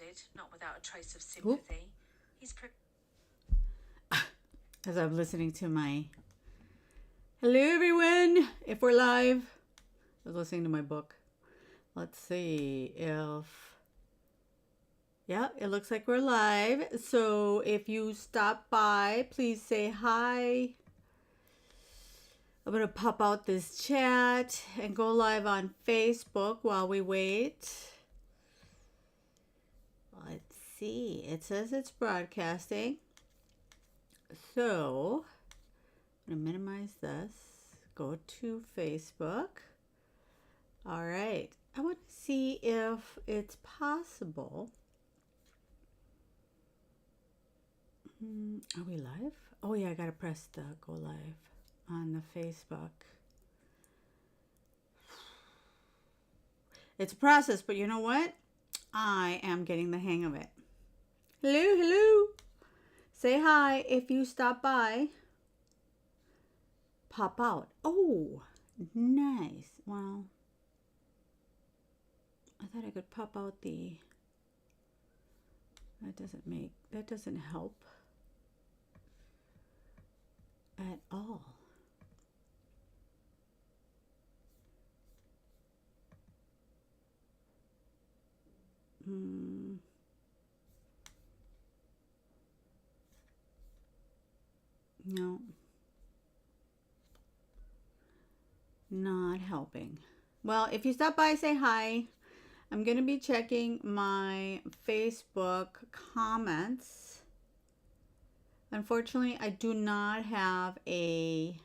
added, not without a trace of sympathy. He's as I'm listening to my hello everyone, if we're live. I was listening to my book. Let's see if yeah, it looks like we're live. So if you stop by, please say hi. I'm gonna pop out this chat and go live on Facebook while we wait. Let's see. It says it's broadcasting. So I'm gonna minimize this. Go to Facebook. All right. I want to see if it's possible. Are we live? Oh yeah, I gotta press the go live on the Facebook. It's a process, but you know what? I am getting the hang of it. Hello, hello. Say hi if you stop by. Pop out. Oh, nice. Well, I thought I could pop out the... That doesn't help at all. No. Not helping. Well, if you stop by, say hi. I'm going to be checking my Facebook comments. Unfortunately, I do not have a,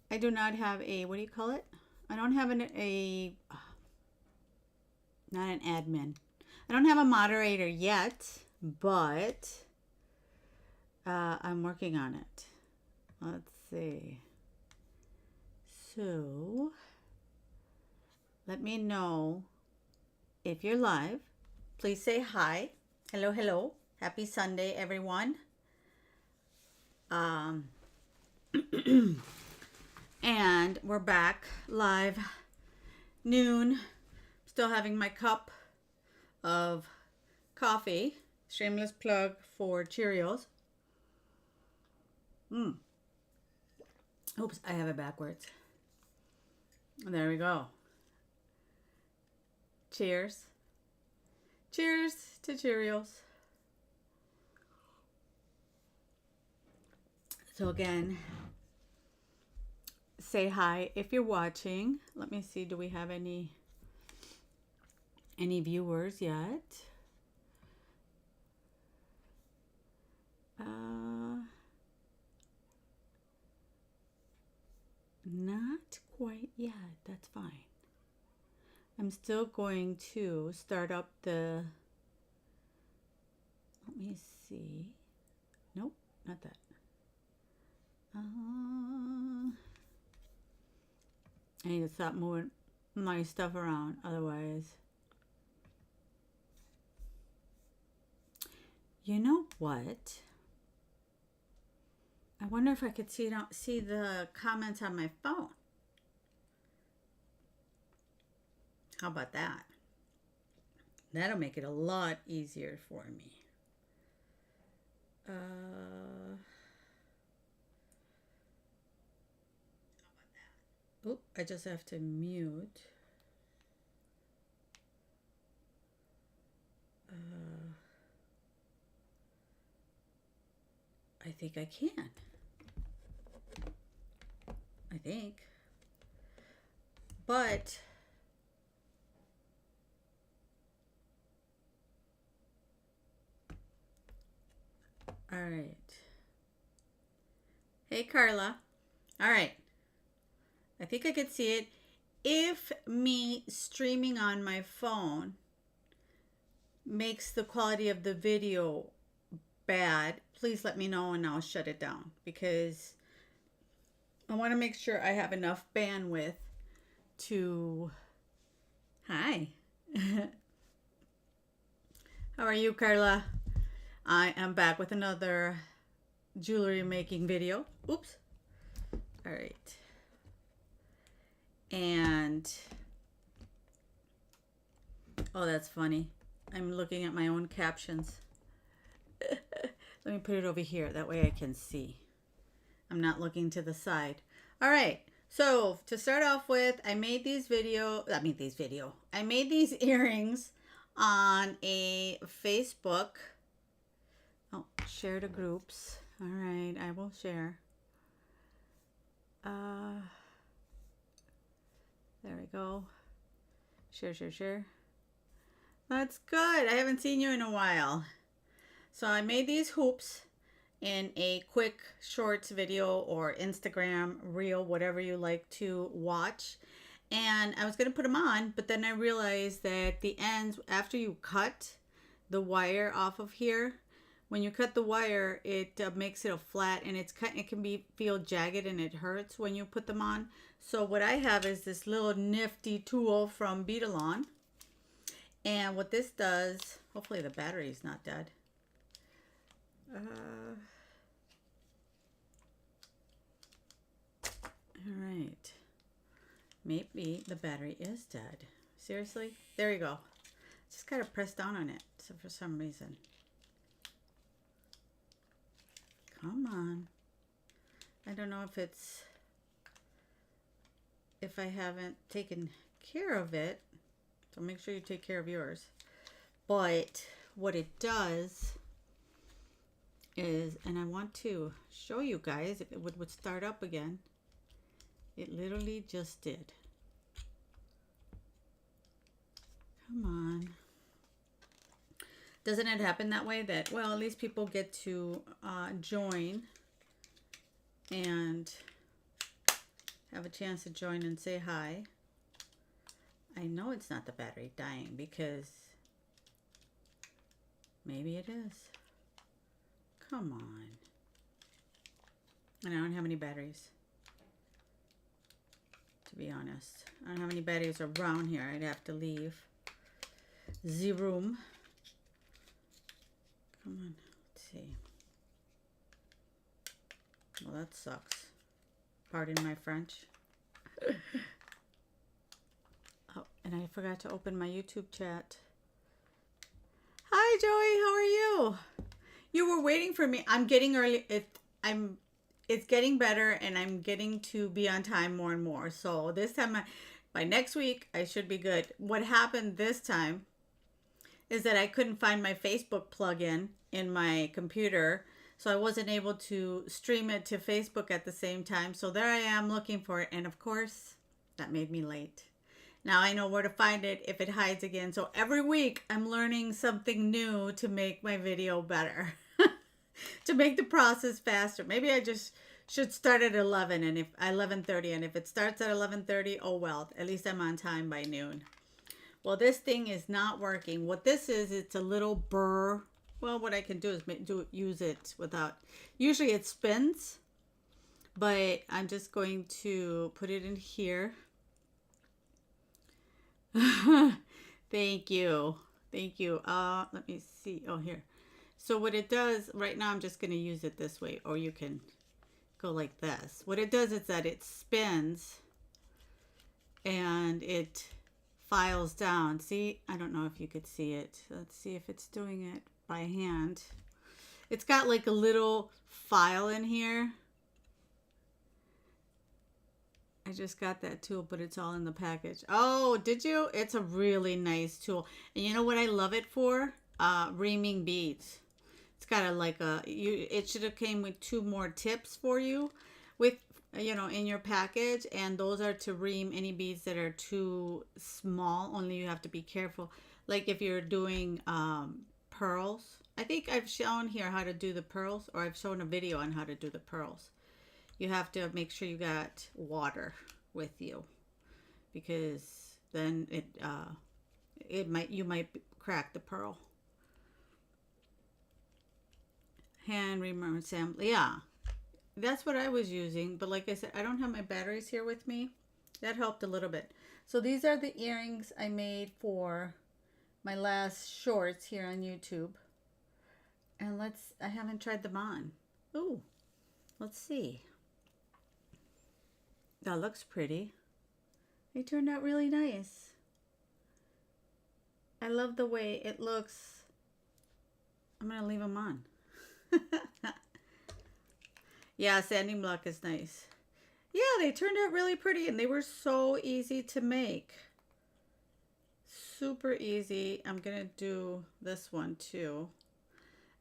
what do you call it? I don't have not an admin. I don't have a moderator yet, but I'm working on it. Let's see. So, let me know if you're live. Please say hi. Hello, hello. Happy Sunday, everyone. And we're back live noon. Still having my cup of coffee. Shameless plug for Cheerios. Oops, I have it backwards. There we go. Cheers. Cheers to Cheerios. So again, say hi if you're watching. Let me see, do we have any viewers yet? Not quite yet. That's fine. I'm still going to start up the... Let me see. Nope, not that. I need to stop moving my stuff around, otherwise. You know what? I wonder if I could see the comments on my phone. How about that? That'll make it a lot easier for me. Oh, I just have to mute. I think I can. I think. But all right. Hey, Carla. All right. I think I could see it. If me streaming on my phone makes the quality of the video bad, please let me know and I'll shut it down, because I want to make sure I have enough bandwidth to... Hi. How are you, Carla? I am back with another jewelry making video. Oops. All right. And oh, that's funny. I'm looking at my own captions. Let me put it over here. That way I can see. I'm not looking to the side. All right. So to start off with, I made these earrings on a Facebook. Oh, share to groups. All right, I will share. There we go. Share. That's good. I haven't seen you in a while. So I made these hoops in a quick shorts video or Instagram reel, whatever you like to watch. And I was going to put them on, but then I realized that the ends, after you cut the wire off of here, when you cut the wire, it makes it a flat, and it can feel jagged and it hurts when you put them on. So what I have is this little nifty tool from Beadalon. And what this does, hopefully the battery is not dead. All right. Maybe the battery is dead. Seriously? There you go. Just gotta press down on it. So for some reason. Come on. I don't know if I haven't taken care of it. So make sure you take care of yours. But what it does is, and I want to show you guys if it would start up again. It literally just did. Come on. Doesn't it happen that way? That, well, at least people get to join and have a chance to join and say hi. I know it's not the battery dying because maybe it is. Come on. And I don't have any batteries. To be honest, I don't have any batteries around here. I'd have to leave the room. Come on, let's see. Well, that sucks. Pardon my French. Oh, and I forgot to open my YouTube chat. Hi, Joey. How are you? You were waiting for me. I'm getting early. It's getting better, and I'm getting to be on time more and more. So this time, by next week, I should be good. What happened this time is that I couldn't find my Facebook plugin in my computer, so I wasn't able to stream it to Facebook at the same time. So there I am looking for it, and of course, that made me late. Now I know where to find it if it hides again. So every week, I'm learning something new to make my video better. To make the process faster. Maybe I just should start at 11 and if 11:30, and if it starts at 11:30, oh well, at least I'm on time by noon. Well, this thing is not working. What this is, it's a little burr. Well, what I can do is use it without. Usually it spins, but I'm just going to put it in here. Thank you. Let me see. Oh, here. So what it does, right now I'm just going to use it this way, or you can go like this. What it does is that it spins and it files down. See, I don't know if you could see it. Let's see if it's doing it by hand. It's got like a little file in here. I just got that tool, but it's all in the package. Oh, did you? It's a really nice tool. And you know what I love it for? Reaming beads. It's got it should have came with 2 more tips for you with, in your package. And those are to ream any beads that are too small. Only you have to be careful. Like if you're doing pearls. I think I've shown here how to do the pearls, or I've shown a video on how to do the pearls. You have to make sure you got water with you, because then you might crack the pearl. Hand reamer assembly. Yeah, that's what I was using. But like I said, I don't have my batteries here with me. That helped a little bit. So these are the earrings I made for my last shorts here on YouTube. And I haven't tried them on. Ooh, let's see. That looks pretty. They turned out really nice. I love the way it looks. I'm going to leave them on. Yeah, sanding block is nice. Yeah, they turned out really pretty and they were so easy to make. Super easy. I'm going to do this one too.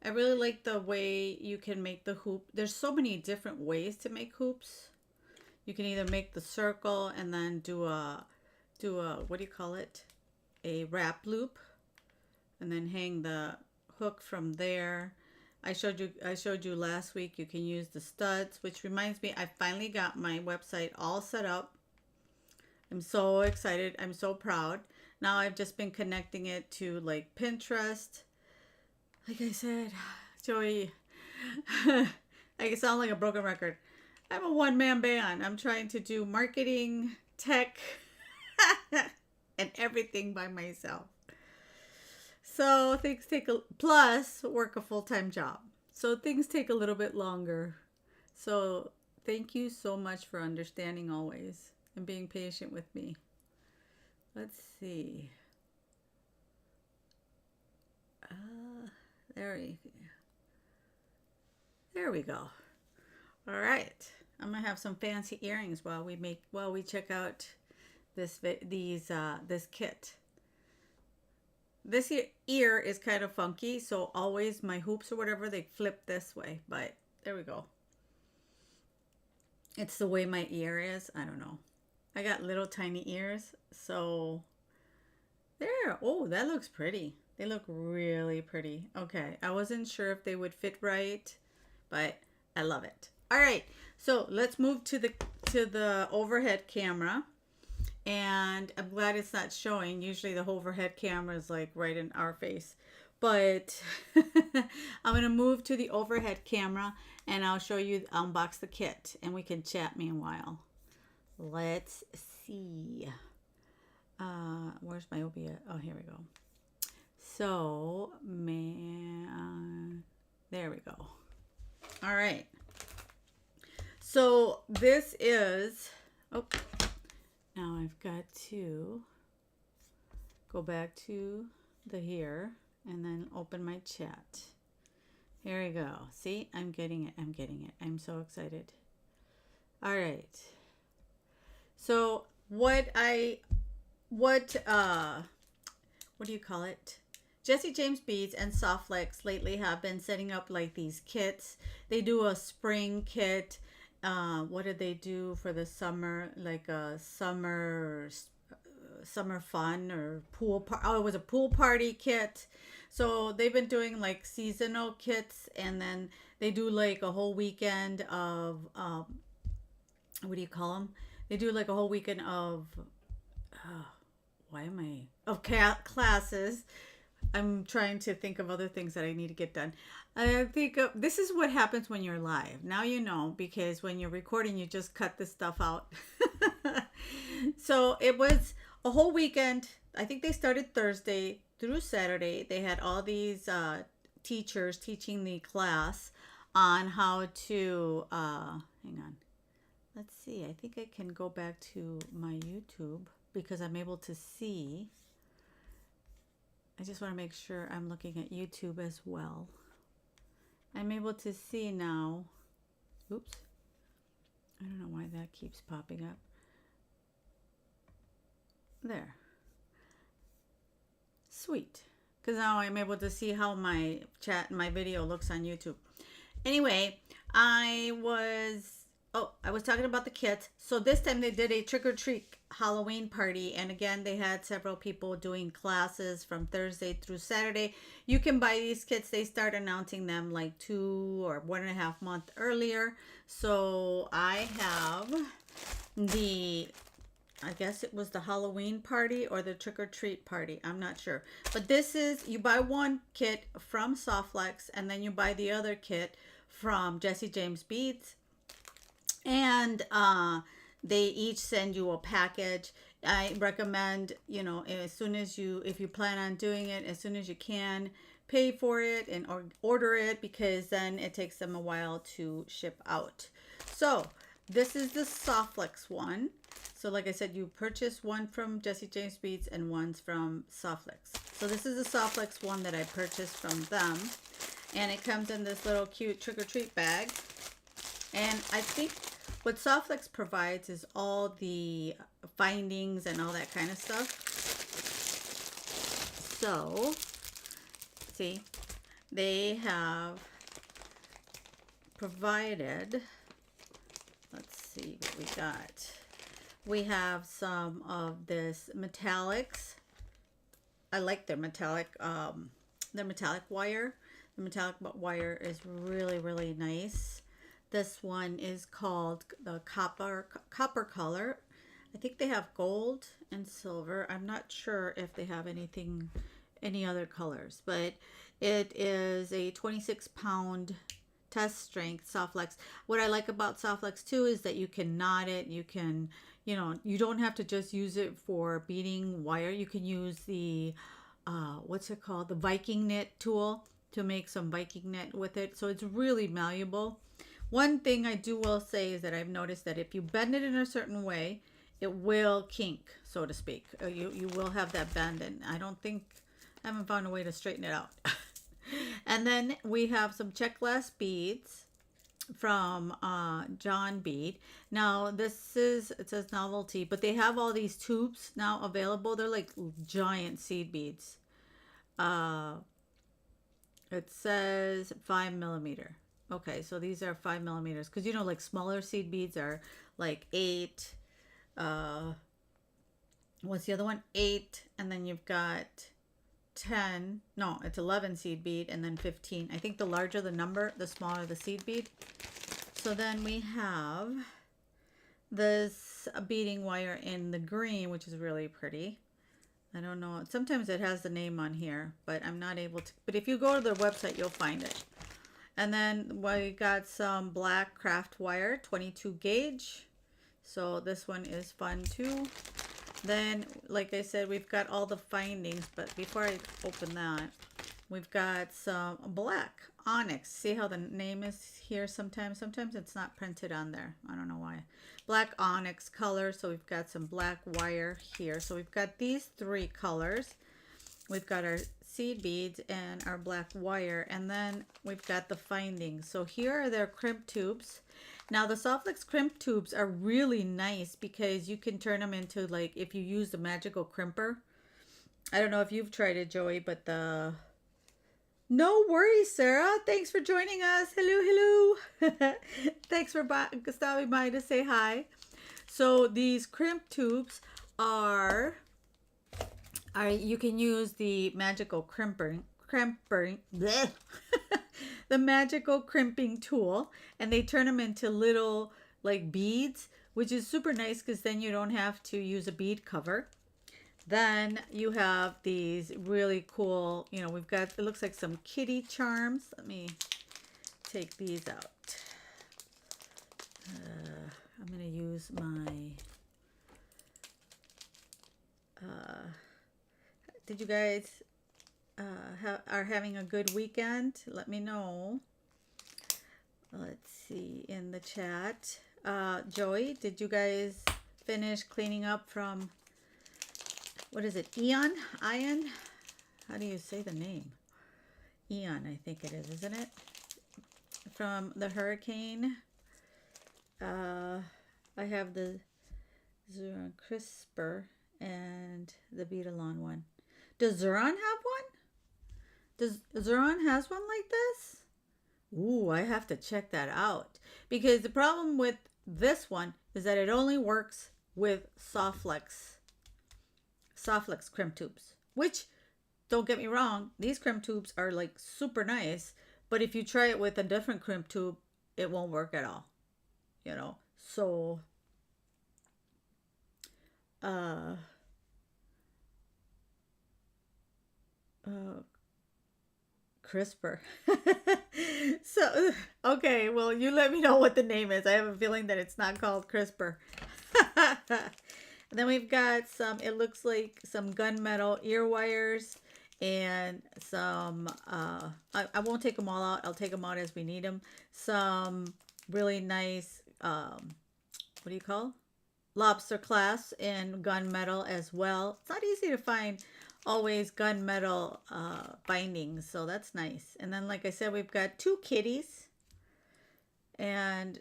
I really like the way you can make the hoop. There's so many different ways to make hoops. You can either make the circle and then do a what do you call it? A wrap loop, and then hang the hook from there. I showed you last week you can use the studs, which reminds me I finally got my website all set up. I'm so excited. I'm so proud. Now I've just been connecting it to like Pinterest. Like I said, Joey, I sound like a broken record. I'm a one-man band. I'm trying to do marketing, tech, and everything by myself. So things take plus work a full-time job. So things take a little bit longer. So thank you so much for understanding always and being patient with me. Let's see. There we go. All right. I'm gonna have some fancy earrings while we check out this kit. This ear is kind of funky, so always my hoops or whatever, they flip this way, but there we go. It's the way my ear is. I don't know. I got little tiny ears, so there. Oh, that looks pretty. They look really pretty. Okay, I wasn't sure if they would fit right, but I love it. All right, so let's move to the overhead camera. And I'm glad it's not showing. Usually the overhead camera is like right in our face. But I'm going to move to the overhead camera and I'll show you, unbox the kit. And we can chat meanwhile. Let's see. Where's my OB at? Oh, here we go. So, there we go. All right. So this is, now I've got to go back to the here and then open my chat. Here we go. See, I'm getting it. I'm getting it. I'm so excited. All right. So what do you call it? Jesse James Beads and Softflex lately have been setting up like these kits. They do a spring kit. What did they do for the summer? Like a summer fun or pool. Oh, it was a pool party kit. So they've been doing like seasonal kits, and then they do like a whole weekend of what do you call them? They do like a whole weekend of classes. I'm trying to think of other things that I need to get done. I think this is what happens when you're live. Now you know, because when you're recording, you just cut this stuff out. So it was a whole weekend. I think they started Thursday through Saturday. They had all these teachers teaching the class on how to, hang on. Let's see. I think I can go back to my YouTube because I'm able to see. I just want to make sure I'm looking at YouTube as well. I'm able to see now. Oops. I don't know why that keeps popping up. There. Sweet. Because now I'm able to see how my chat and my video looks on YouTube. Anyway, I was talking about the kits. So this time they did a trick-or-treat Halloween party, and again they had several people doing classes from Thursday through Saturday. You can buy these kits. They start announcing them like 2 or 1.5 months earlier. So I have I guess it was the Halloween party or the trick-or-treat party. I'm not sure. But this is, you buy one kit from Softflex and then you buy the other kit from Jesse James Beads. And they each send you a package. I recommend, as soon as if you plan on doing it, as soon as you can, pay for it and order it, because then it takes them a while to ship out. So this is the Softflex one. So like I said, you purchase one from Jesse James Beads and one's from Softflex. So this is a Softflex one that I purchased from them. And it comes in this little cute trick-or-treat bag. And I think what Softflex provides is all the findings and all that kind of stuff. So, see, they have provided, let's see what we got. We have some of this metallics. I like their metallic wire. The metallic wire is really, really nice. This one is called the copper color. I think they have gold and silver. I'm not sure if they have any other colors, but it is a 26-pound test strength Softflex. What I like about Softflex too is that you can knot it. You can, you don't have to just use it for beading wire. You can use the, what's it called? The Viking knit tool to make some Viking knit with it. So it's really malleable. One thing I will say is that I've noticed that if you bend it in a certain way, it will kink, so to speak. You will have that bend, and I haven't found a way to straighten it out. And then we have some check glass beads from John Bead. Now it says novelty, but they have all these tubes now available. They're like giant seed beads. It says 5mm. Okay, so these are 5mm, because like smaller seed beads are like 8. What's the other one? 8, and then you've got 10. No, it's 11 seed bead, and then 15. I think the larger the number, the smaller the seed bead. So then we have this beading wire in the green, which is really pretty. I don't know. Sometimes it has the name on here, but I'm not able to. But if you go to their website, you'll find it. And then we got some black craft wire, 22 gauge. So this one is fun too. Then, like I said, we've got all the findings. But before I open that, we've got some black onyx. See how the name is here sometimes? Sometimes it's not printed on there. I don't know why. Black onyx color. So we've got some black wire here. So we've got these 3 colors. We've got our seed beads and our black wire, and then we've got the findings. So here are their crimp tubes. Now the Softflex crimp tubes are really nice because you can turn them into, like, if you use the magical crimper. I don't know if you've tried it, Joey, but no worries, Sarah. Thanks for joining us. Hello. Thanks for stopping by to say hi. So these crimp tubes are you can use the magical crimping the magical crimping tool, and they turn them into little like beads, which is super nice because then you don't have to use a bead cover. Then you have these really cool, we've got, it looks like some kitty charms. Let me take these out. I'm going to use my did you guys are having a good weekend? Let me know. Let's see in the chat. Joey, did you guys finish cleaning up from, what is it, Ian? How do you say the name? Ian, I think it is, isn't it? From the hurricane. I have the Zuron Crisper and the Beat-A-Lawn one. Does Zuron have one? Does Zuron has one like this? Ooh, I have to check that out. Because the problem with this one is that it only works with Softflex crimp tubes. Which, don't get me wrong, these crimp tubes are like super nice. But if you try it with a different crimp tube, it won't work at all. So CRISPR. So, okay, well, you let me know what the name is. I have a feeling that it's not called CRISPR. And then we've got some, it looks like some gunmetal ear wires and some, I won't take them all out. I'll take them out as we need them. Some really nice, what do you call? Lobster clasps in gunmetal as well. It's not easy to find always gunmetal bindings, so that's nice. And then, like I said, we've got 2 kitties, and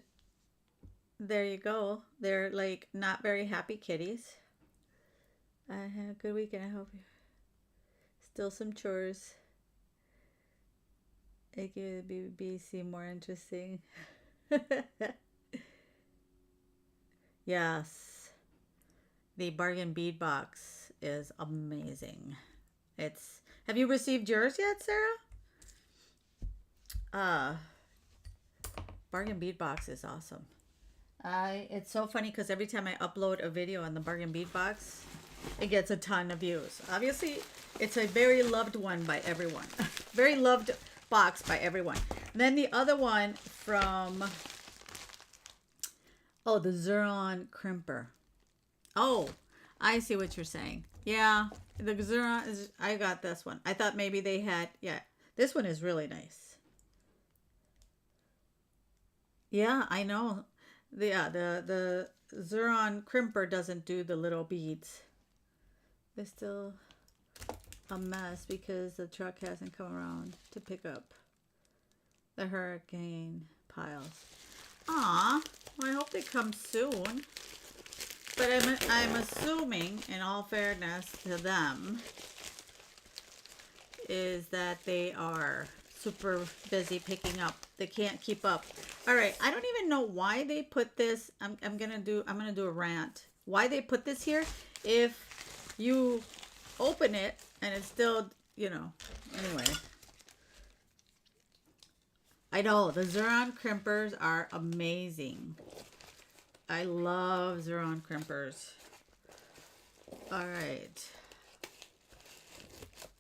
there you go. They're like not very happy kitties. I had a good weekend. I hope you. Still some chores. Make the BBC more interesting. Yes, the bargain bead box is amazing. It's. Have you received yours yet, Sarah? Uh, bargain bead box is awesome. It's so funny because every time I upload a video on the bargain bead box, it gets a ton of views. Obviously, it's a very loved one by everyone. Very loved box by everyone. And then the other one from, oh, the Xuron Crimper. Oh, I see what you're saying. Yeah, the Xuron is, I got this one. I thought maybe they had, yeah, this one is really nice. Yeah, I know. The Xuron Crimper doesn't do the little beads. They're still a mess because the truck hasn't come around to pick up the hurricane piles. Aw, well, I hope they come soon. But I'm assuming, in all fairness to them, is that they are super busy picking up. They can't keep up. All right, I don't even know why they put this. I'm gonna do a rant. Why they put this here? If you open it and it's still, anyway. I know the Xuron crimpers are amazing. I love Xuron crimpers. All right,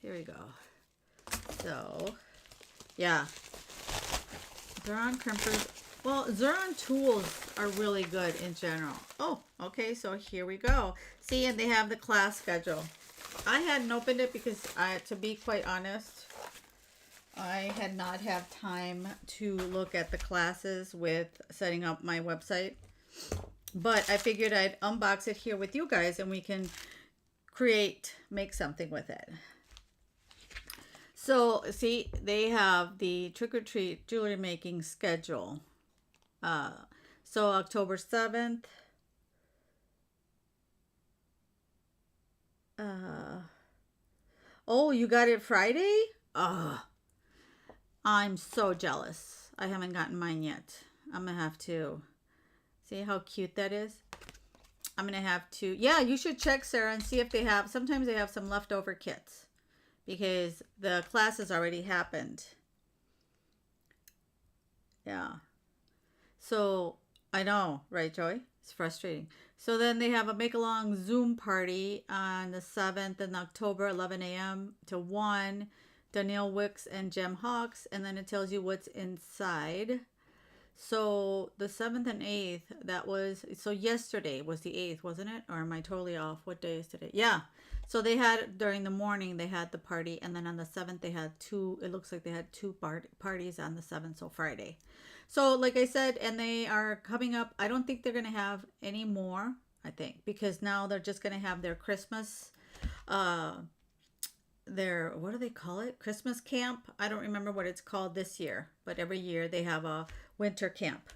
here we go. So, yeah, Xuron crimpers. Well, Xuron tools are really good in general. Oh, okay, so here we go. See, and they have the class schedule. I hadn't opened it because to be quite honest, I had not had time to look at the classes with setting up my website. But I figured I'd unbox it here with you guys and we can make something with it. So, see, they have the Trick or Treat jewelry making schedule. So October 7th. Oh, you got it Friday? I'm so jealous. I haven't gotten mine yet. I'm going to have to. See how cute that is? I'm going to have to. Yeah, you should check, Sarah, and see if they have. Sometimes they have some leftover kits because the classes already happened. Yeah. So, I know, right, Joy? It's frustrating. So then they have a make-along Zoom party on the 7th in October, 11 a.m. to 1. Danielle Wicks and Jem Hawks. And then it tells you what's inside. So the 7th and 8th, so yesterday was the 8th, wasn't it? Or am I totally off? What day is today? Yeah. So they had, during the morning, they had the party. And then on the 7th, they had it looks like they had two parties on the 7th, so Friday. So like I said, and they are coming up. I don't think they're going to have any more, I think. Because now they're just going to have their Christmas, what do they call it? Christmas camp? I don't remember what it's called this year. But every year they have a winter camp.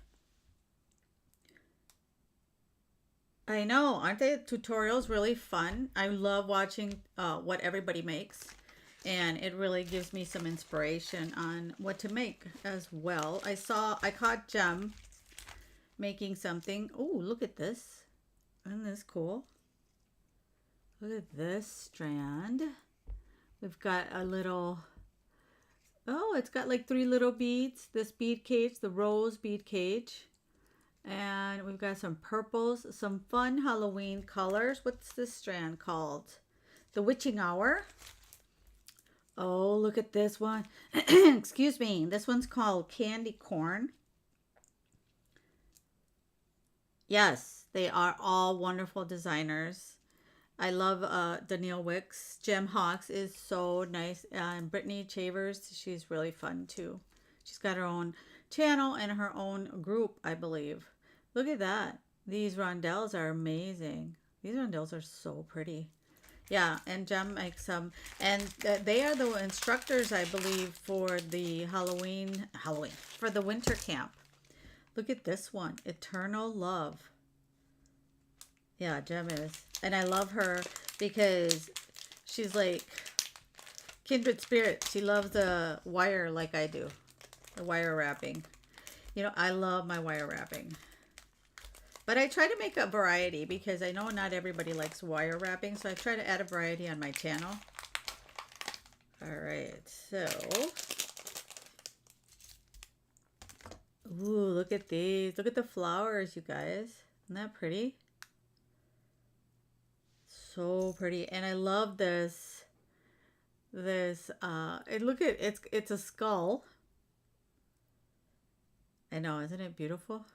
I know, aren't the tutorials really fun? I love watching what everybody makes, and it really gives me some inspiration on what to make as well. I caught Jem making something. Oh, look at this. Isn't this cool? Look at this strand. We've got a little, it's got like 3 little beads. This bead cage, the rose bead cage. And we've got some purples, some fun Halloween colors. What's this strand called? The Witching Hour. Oh, look at this one. Excuse me. This one's called Candy Corn. Yes, they are all wonderful designers. I love Danielle Wicks. Jem Hawks is so nice. And Brittany Chavers, she's really fun too. She's got her own channel and her own group, I believe. Look at that. These rondelles are amazing. These rondelles are so pretty. Yeah, and Jem makes some, and they are the instructors, I believe, for the Halloween, for the winter camp. Look at this one, Eternal Love. Yeah, Jem is. And I love her because she's like kindred spirit. She loves the wire like I do, the wire wrapping. You know, I love my wire wrapping. But I try to make a variety because I know not everybody likes wire wrapping. So I try to add a variety on my channel. All right, so. Ooh, look at these. Look at the flowers, you guys. Isn't that pretty? So pretty. And I love this. Look at, it's a skull. I know, isn't it beautiful?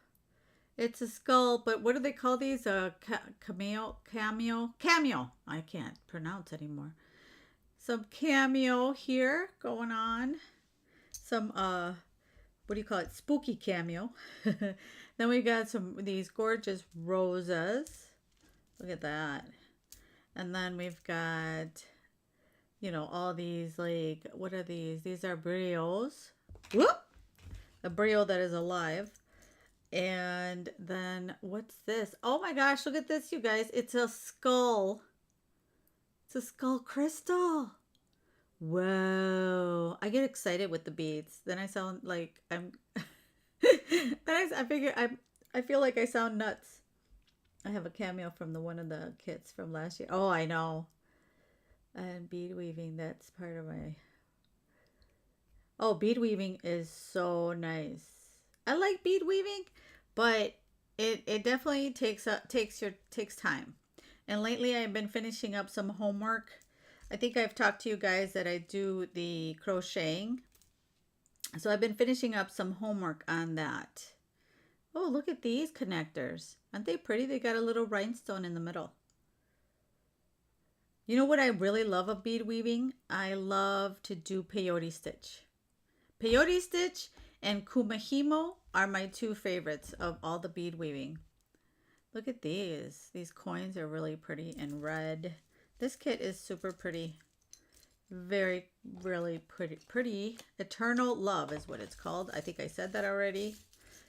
It's a skull, but what do they call these? Cameo. I can't pronounce anymore. Some cameo here going on. Some, what do you call it? Spooky cameo. Then we got these gorgeous roses. Look at that. And then we've got, you know, all these, like, what are these? These are brios. Whoop! A brio that is alive. And then what's this? Oh my gosh, look at this, you guys. It's a skull. It's a skull crystal. Whoa. I get excited with the beads. Then I sound like I'm I feel like I sound nuts. I have a cameo from one of the kits from last year. Oh, I know. And bead weaving, that's part of my. Oh, bead weaving is so nice. I like bead weaving, but it definitely takes time. And lately I've been finishing up some homework. I think I've talked to you guys that I do the crocheting. So I've been finishing up some homework on that. Oh, look at these connectors. Aren't they pretty? They got a little rhinestone in the middle. You know what I really love of bead weaving? I love to do peyote stitch. Peyote stitch and kumahimo are my two favorites of all the bead weaving. Look at these. These coins are really pretty in red. This kit is super pretty. Very, really pretty. Eternal Love is what it's called. I think I said that already.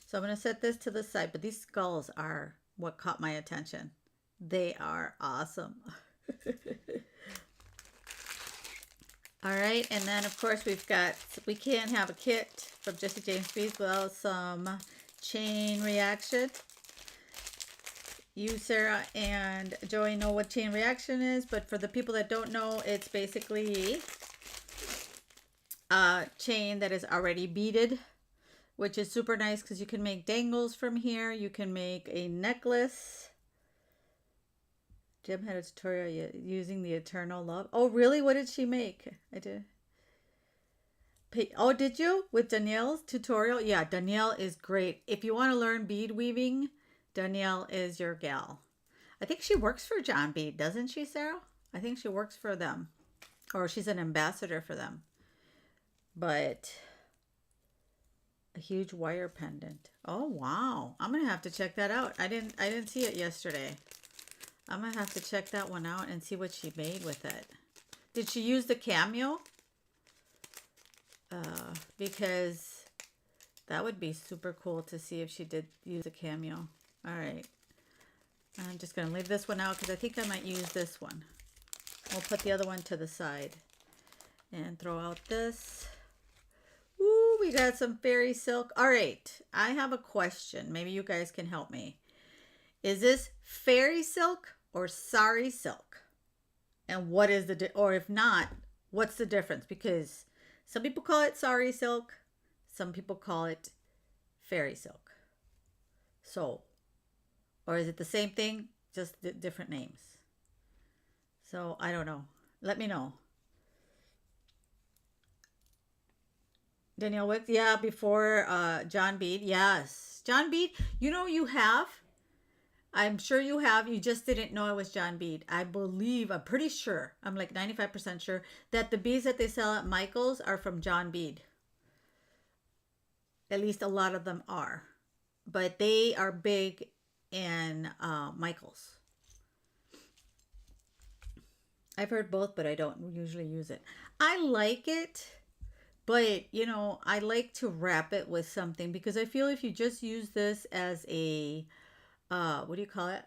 So I'm going to set this to the side. But these skulls are what caught my attention. They are awesome. All right, and then of course we can't have a kit from Jesse James Beads without some chain reaction. You, Sarah, and Joey know what chain reaction is, but for the people that don't know, it's basically a chain that is already beaded, which is super nice because you can make dangles from here. You can make a necklace. Jem had a tutorial using the Eternal Love. Oh, really? What did she make? I did. Oh, did you? With Danielle's tutorial? Yeah, Danielle is great. If you want to learn bead weaving, Danielle is your gal. I think she works for John Bead, doesn't she, Sarah? I think she works for them. Or she's an ambassador for them. But a huge wire pendant. Oh, wow. I'm going to have to check that out. I didn't see it yesterday. I'm going to have to check that one out and see what she made with it. Did she use the cameo? Because that would be super cool to see if she did use a cameo. All right. I'm just going to leave this one out because I think I might use this one. We'll put the other one to the side and throw out this. Ooh, we got some fairy silk. All right. I have a question. Maybe you guys can help me. Is this fairy silk or sari silk? And what is or if not, what's the difference? Because some people call it sari silk. Some people call it fairy silk. So, or is it the same thing, just different names? So, I don't know. Let me know. Danielle Wicks, yeah, before John Bead. Yes. John Bead, you know you have. I'm sure you have. You just didn't know it was John Bead. I'm pretty sure, I'm like 95% sure that the beads that they sell at Michael's are from John Bead. At least a lot of them are. But they are big in Michael's. I've heard both, but I don't usually use it. I like it, but you know, I like to wrap it with something because I feel if you just use this as a what do you call it?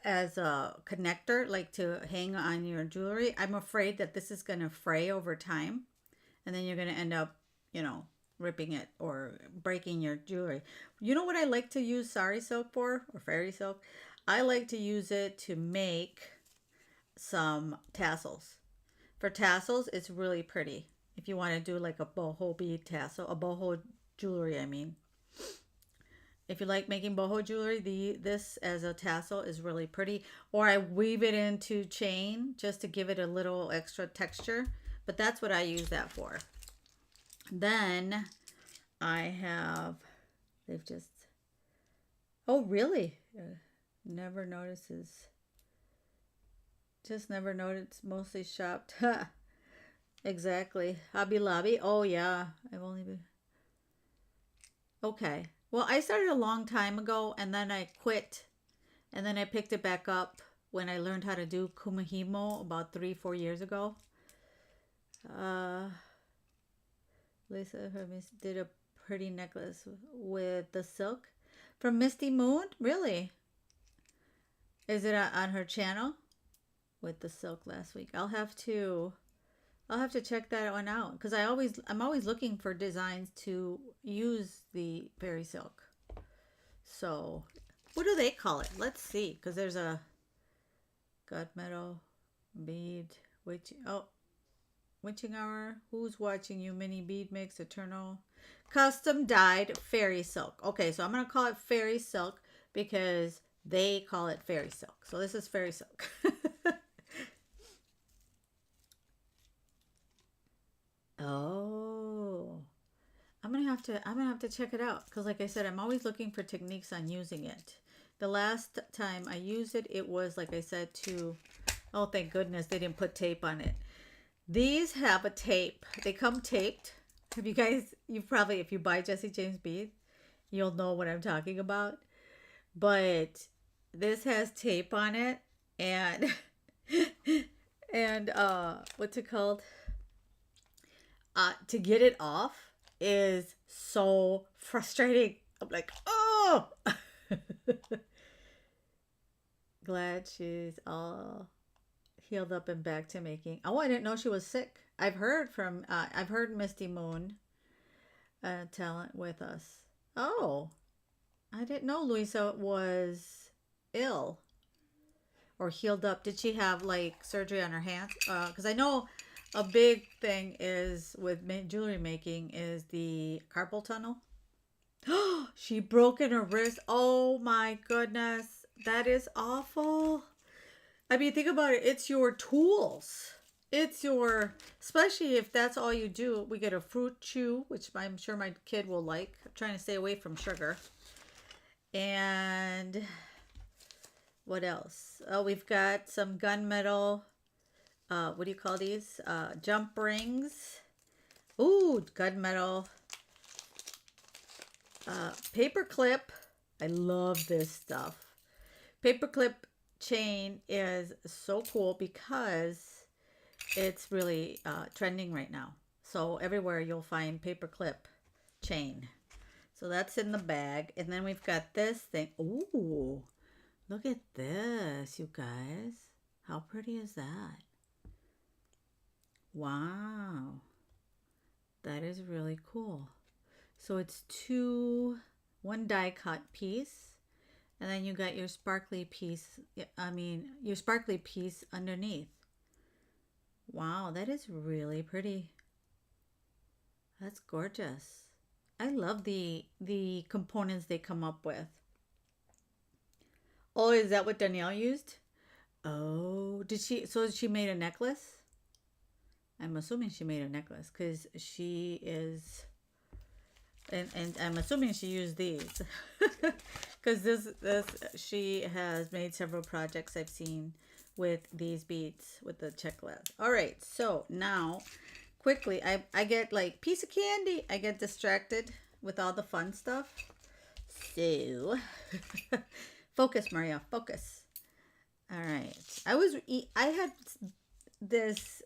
As a connector, like to hang on your jewelry, I'm afraid that this is going to fray over time and then you're going to end up, you know, ripping it or breaking your jewelry. You know what I like to use sari silk for, or fairy silk? I like to use it to make some tassels. For tassels, it's really pretty. If you want to do like a boho bead tassel, a boho jewelry, I mean. If you like making boho jewelry, this as a tassel is really pretty. Or I weave it into chain just to give it a little extra texture. But that's what I use that for. Then I have, they've just, oh really? Never notices. Just never noticed, mostly shopped. Exactly. Hobby Lobby. Oh yeah, I've only been, okay. Well, I started a long time ago and then I quit and then I picked it back up when I learned how to do kumihimo about 3-4 years ago. Uh, Lisa Hermes did a pretty necklace with the silk from Misty Moon. Really? Is it on her channel with the silk last week? I'll have to check that one out because I'm always looking for designs to use the fairy silk. So, what do they call it? Let's see, because there's a gunmetal bead witching hour. Who's watching you? Mini bead mix eternal custom dyed fairy silk. Okay, so I'm gonna call it fairy silk because they call it fairy silk. So this is fairy silk. Oh, I'm gonna have to check it out because like I said, I'm always looking for techniques on using it. The last time I used it, it was like I said to, oh thank goodness they didn't put tape on it. These have a tape. They come taped. Have you guys, you probably, if you buy Jesse James beads, you'll know what I'm talking about. But this has tape on it and and what's it called? To get it off is so frustrating. I'm like, oh. Glad she's all healed up and back to making. Oh, I didn't know she was sick. I've heard Misty Moon talent with us. Oh, I didn't know Louisa was ill or healed up. Did she have like surgery on her hands? Because I know a big thing is with jewelry making is the carpal tunnel. She broken her wrist. Oh my goodness. That is awful. I mean, think about it. It's your tools. It's your, especially if that's all you do. We get a fruit chew, which I'm sure my kid will like. I'm trying to stay away from sugar. And what else? Oh, we've got some gunmetal. What do you call these? Jump rings. Ooh, gunmetal. Paper clip. I love this stuff. Paper clip chain is so cool because it's really trending right now. So everywhere you'll find paper clip chain. So that's in the bag. And then we've got this thing. Ooh, look at this, you guys. How pretty is that? Wow. That is really cool. So it's one die cut piece. And then you got your sparkly piece, your sparkly piece underneath. Wow, that is really pretty. That's gorgeous. I love the components they come up with. Oh, is that what Danielle used? Oh, so she made a necklace? I'm assuming she made a necklace because she is, and I'm assuming she used these because she has made several projects I've seen with these beads with the checklist. All right, so now quickly, I get like piece of candy. I get distracted with all the fun stuff. So focus, Maria, focus. All right, I had this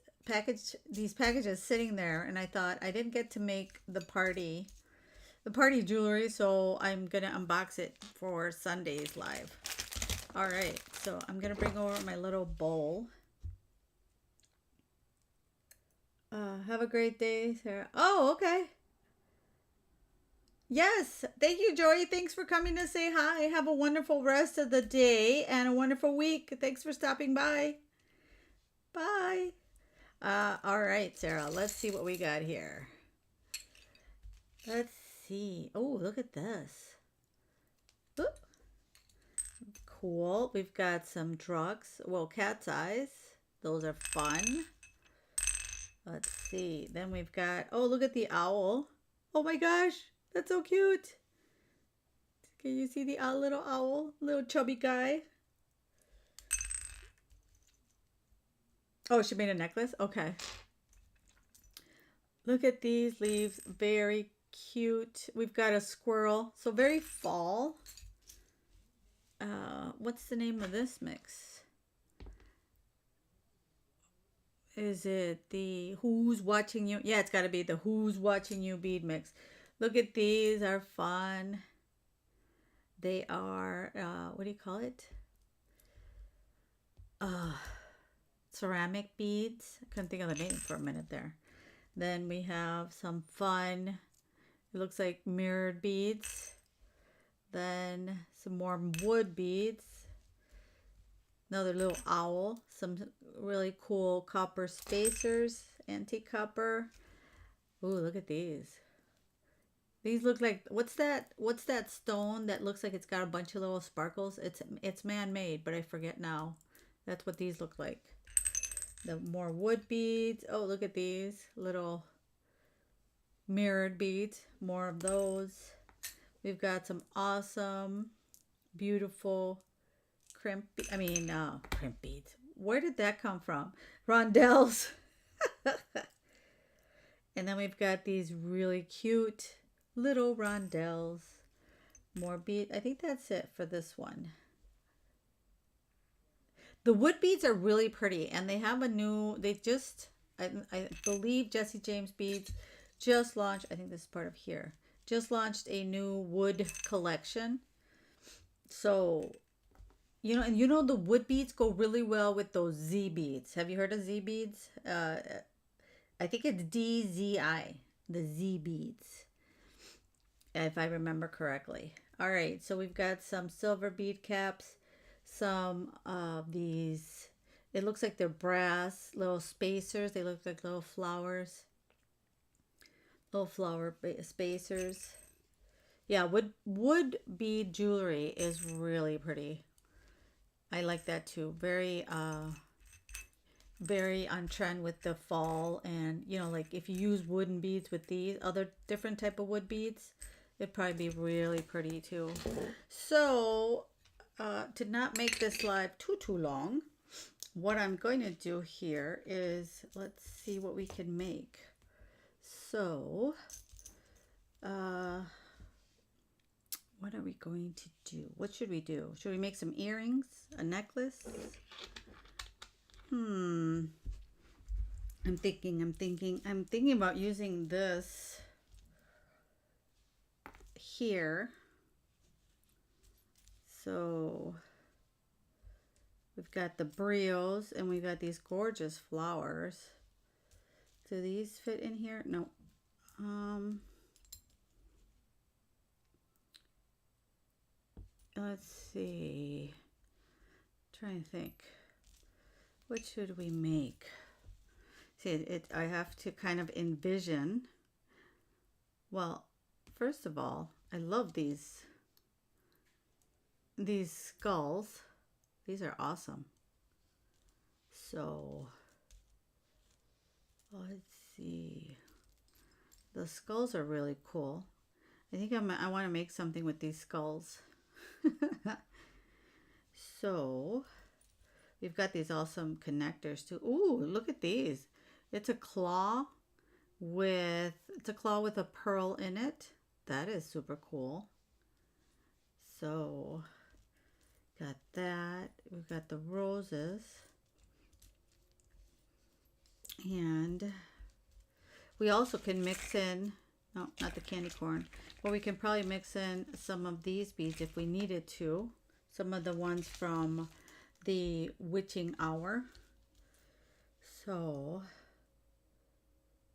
these packages sitting there, and I thought I didn't get to make the party jewelry, so I'm gonna unbox it for Sunday's live. All right, so I'm gonna bring over my little bowl. Have a great day, Sarah. Oh, okay. Yes, thank you, Joy. Thanks for coming to say hi. Have a wonderful rest of the day and a wonderful week. Thanks for stopping by. Bye. All right, Sarah. Let's see what we got here. Let's see. Oh, look at this. Oop. Cool. We've got some drugs. Well, cat's eyes. Those are fun. Let's see. Then we've got, oh, look at the owl. Oh my gosh. That's so cute. Can you see the little owl? Little chubby guy. Oh, she made a necklace? Okay. Look at these leaves. Very cute. We've got a squirrel. So very fall. What's the name of this mix? Is it the Who's Watching You? Yeah, it's got to be the Who's Watching You bead mix. Look at these. Are fun. They are, what do you call it? Ceramic beads. I couldn't think of the name for a minute there. Then we have some fun, it looks like mirrored beads. Then some more wood beads. Another little owl. Some really cool copper spacers, antique copper. Ooh, look at these. These look like, what's that stone that looks like it's got a bunch of little sparkles? It's man-made, but I forget now. That's what these look like. The more wood beads. Oh, look at these little mirrored beads. More of those. We've got some awesome, beautiful crimp beads. Where did that come from? Rondelles. And then we've got these really cute little rondelles. More bead. I think that's it for this one. The wood beads are really pretty, and they have a new, I believe Jesse James Beads just launched, I think this is part of here, just launched a new wood collection. So, and the wood beads go really well with those Z beads. Have you heard of Z beads? I think it's DZI, the Z beads, if I remember correctly. All right, so we've got some silver bead caps. Some of these, it looks like they're brass little spacers. They look like little flowers. Little flower spacers. Yeah, wood bead jewelry is really pretty. I like that too. Very very on trend with the fall, and like if you use wooden beads with these other different type of wood beads, it'd probably be really pretty too. So to not make this live too long, what I'm going to do here is, let's see what we can make. So what are we going to do? What should we do? Should we make some earrings? A necklace? I'm thinking about using this here. So we've got the brios, and we've got these gorgeous flowers. Do these fit in here? No. Let's see. Trying to think. What should we make? See, I have to kind of envision. Well, first of all, I love these skulls. These are awesome. So let's see. The skulls are really cool. I think I want to make something with these skulls. So we've got these awesome connectors too. Ooh, look at these. It's a claw with a pearl in it. That is super cool. So got that. We've got the roses. And we also can mix in, no, not the candy corn, but we can probably mix in some of these beads if we needed to. Some of the ones from the witching hour. So,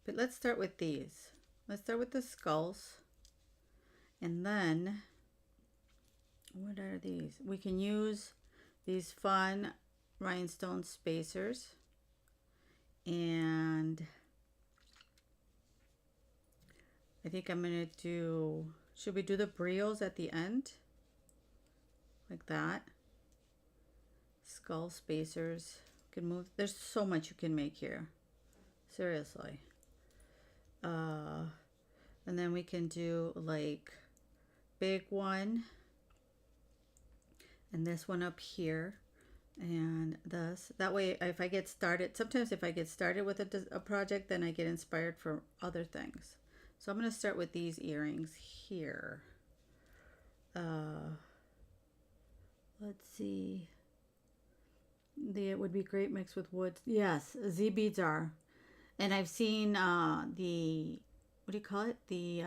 but let's start with these. Let's start with the skulls. And then, what are these? We can use these fun Rhinestone Spacers. And I think I'm going to do, should we do the brilles at the end? Like that. Skull spacers. You can move. There's so much you can make here. Seriously. And then we can do like big one. And this one up here. And this. That way, if I get started, sometimes if I get started with a project, then I get inspired for other things. So I'm going to start with these earrings here. Let's see. It would be great mixed with wood. Yes, Z beads are. And I've seen the, what do you call it? The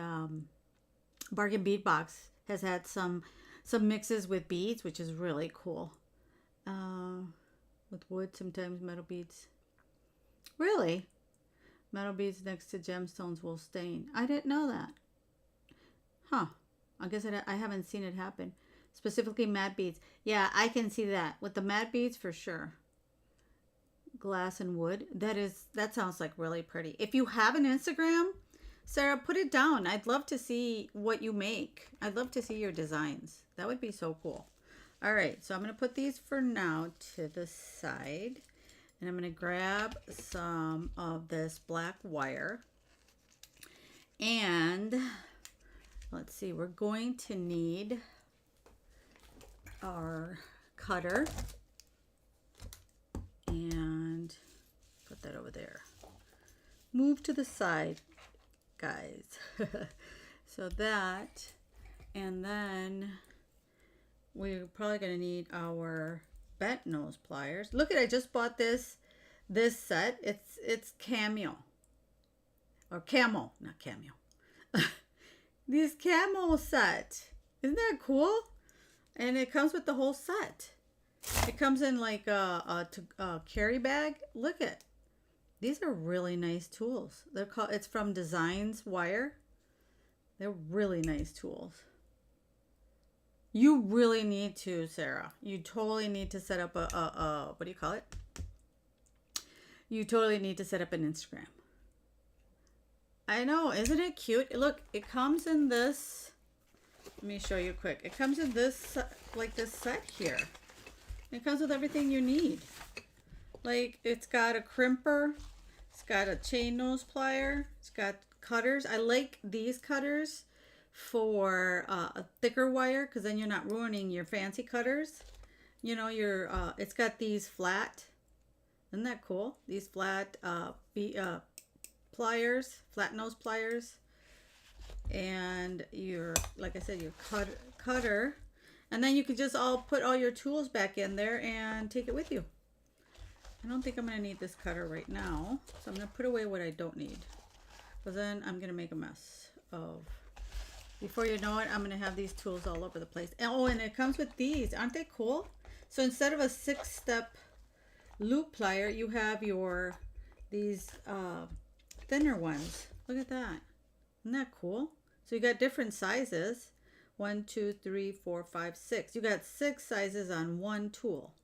Bargain Bead Box has had some mixes with beads, which is really cool. With wood, sometimes metal beads. Really? Metal beads next to gemstones will stain. I didn't know that. Huh. I guess I haven't seen it happen. Specifically matte beads. Yeah, I can see that. With the matte beads, for sure. Glass and wood. That sounds like really pretty. If you have an Instagram, Sarah, put it down. I'd love to see what you make. I'd love to see your designs. That would be so cool. All right, so I'm going to put these for now to the side. And I'm going to grab some of this black wire. And let's see, we're going to need our cutter. And put that over there. Move to the side, guys. So that, and then we're probably going to need our bent nose pliers. Look at, I just bought this set. It's cameo. Or camel, not cameo. These camel set. Isn't that cool? And it comes with the whole set. It comes in like a carry bag. Look at. These are really nice tools. It's from Designs Wire. They're really nice tools. You really need to, Sarah. You totally need to set up a what do you call it? You totally need to set up an Instagram. I know, isn't it cute? Look, it comes in this. Let me show you quick. It comes in this, like this set here. It comes with everything you need. Like, it's got a crimper. It's got a chain nose plier. It's got cutters. I like these cutters for a thicker wire, because then you're not ruining your fancy cutters. You know, it's got these flat. Isn't that cool? These flat pliers, flat nose pliers. And your, like I said, your cutter. And then you could just put all your tools back in there and take it with you. I don't think I'm going to need this cutter right now. So I'm going to put away what I don't need. Because then I'm going to make a mess of. Before you know it, I'm going to have these tools all over the place. Oh, and it comes with these. Aren't they cool? So instead of a 6-step loop plier, you have these thinner ones. Look at that. Isn't that cool? So you got different sizes. 1, 2, 3, 4, 5, 6. You got 6 sizes on one tool.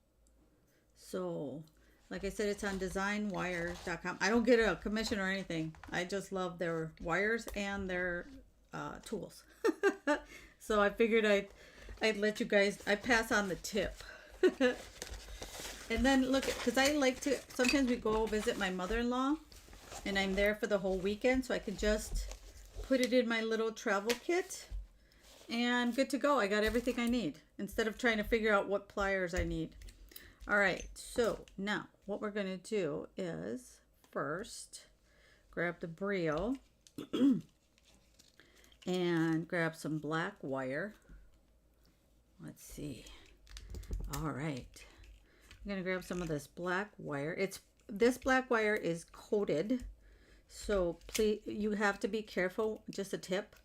So, like I said, it's on designwire.com. I don't get a commission or anything. I just love their wires and their tools. So I figured I'd let you guys, I pass on the tip. And then look, because I like to, sometimes we go visit my mother-in-law and I'm there for the whole weekend, so I can just put it in my little travel kit and good to go. I got everything I need instead of trying to figure out what pliers I need. All right, so now what we're going to do is first grab the brio and grab some black wire. Let's see. All right. I'm going to grab some of this black wire. this black wire is coated. So please, you have to be careful. Just a tip.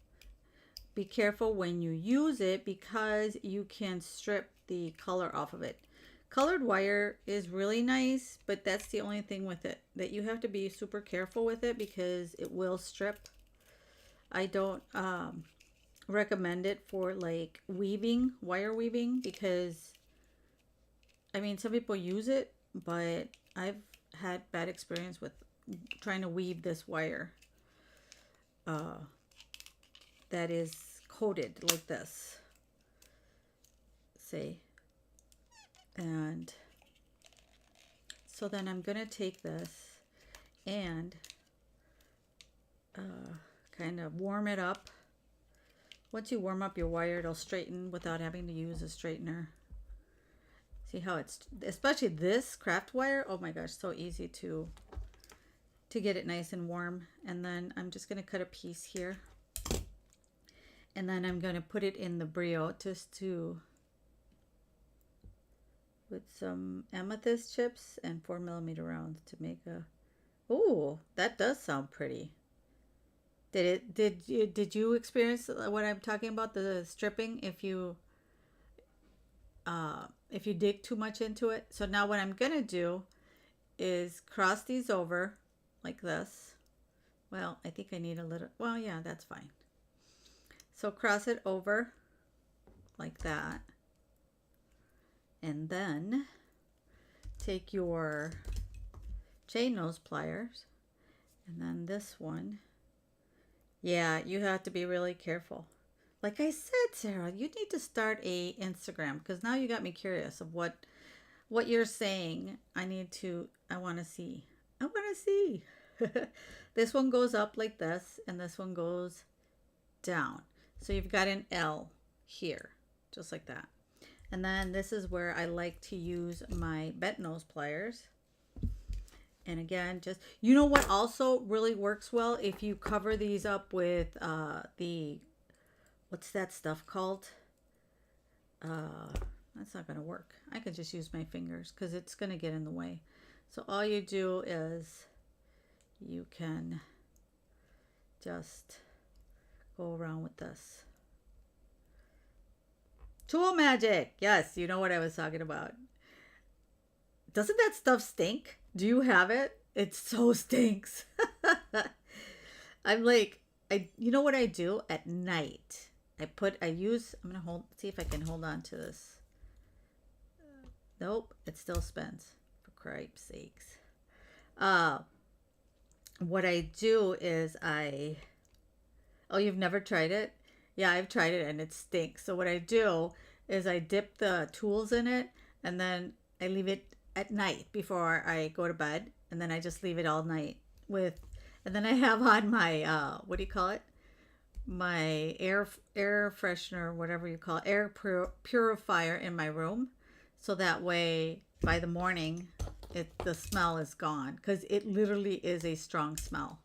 Be careful when you use it because you can strip the color off of it. Colored wire is really nice, but that's the only thing with it, that you have to be super careful with it because it will strip. I don't recommend it for like weaving, wire weaving, because I mean, some people use it, but I've had bad experience with trying to weave this wire that is coated like this. See? And so then I'm going to take this and kind of warm it up. Once you warm up your wire, it'll straighten without having to use a straightener. See how it's, especially this craft wire, oh my gosh, so easy to get it nice and warm. And then I'm just going to cut a piece here. And then I'm going to put it in the brio just to with some amethyst chips and 4mm rounds to make a, oh, that does sound pretty. Did you experience what I'm talking about, the stripping, if you dig too much into it? So now what I'm gonna do is cross these over like this. Well, I think I need a little, well, yeah, that's fine. So cross it over like that. And then take your chain nose pliers, and then this one. Yeah, you have to be really careful. Like I said, Sarah, you need to start a Instagram, because now you got me curious of what you're saying. I want to see. I want to see. This one goes up like this, and this one goes down. So you've got an L here, just like that. And then this is where I like to use my bent nose pliers. And again, just, you know what also really works well? If you cover these up with what's that stuff called? That's not going to work. I could just use my fingers because it's going to get in the way. So all you do is you can just go around with this. Tool magic. Yes, you know what I was talking about. Doesn't that stuff stink? Do you have it? It so stinks. I'm like, you know what I do at night? I'm gonna see if I can hold on to this. Nope, it still spins, for cripe's sakes. What I do is oh, you've never tried it? Yeah, I've tried it and it stinks. So what I do is I dip the tools in it, and then I leave it at night before I go to bed, and then I just leave it all night and then I have on my what do you call it? My air freshener, whatever you call it, air purifier in my room, so that way by the morning the smell is gone, because it literally is a strong smell.